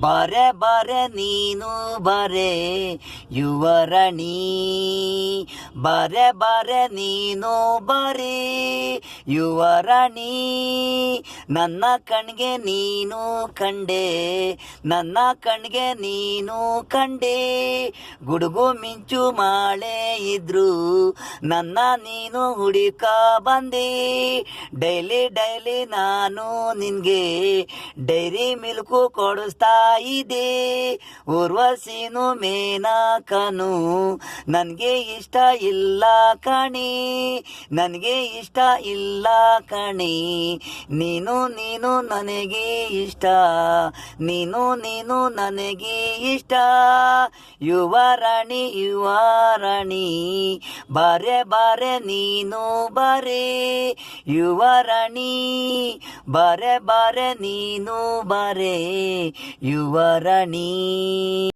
ಬರೆ ಬರೆ ನೀನು ಬರೆ ಯುವರಣಿ, ಬರೆ ಬರೆ ನೀನು ಬರೆ ಯುವರಣಿ. ನನ್ನ ಕಣ್ಗೆ ನೀನು ಕಂಡೆ, ನನ್ನ ಕಣ್ಗೆ ನೀನು ಕಂಡೆ. ಗುಡುಗು ಮಿಂಚು ಮಾಳೆ ಇದ್ರು ನನ್ನ ನೀನು ಹುಡುಕ ಬಂದೆ. ಡೈಲಿ ಡೈಲಿ ನಾನು ನಿನ್ಗೆ ಡೈರಿ ಮಿಲ್ಕು ಕೊಡಿಸ್ತಾ ಇದೆ. ಊರ್ವಶಿನು ಮೇನಕನು ನನಗೆ ಇಷ್ಟ ಇಲ್ಲ ಕಣಿ, ನನಗೆ ಇಷ್ಟ ಇಲ್ಲ ಕಣಿ. ನೀನು ನೀನು ನನಗೆ ಇಷ್ಟ, ನೀನು ನೀನು ನನಗೆ ಇಷ್ಟ. ಯುವರಾಣಿ ಯುವರಾಣಿ, ಬಾರೆ ಬಾರೆ ನೀನು ಬಾರೆ ಯುವರಾಣಿ, ಬಾರೆ ಬಾರೆ ನೀನು ಬಾರೆ ಯುವರಾಣಿ.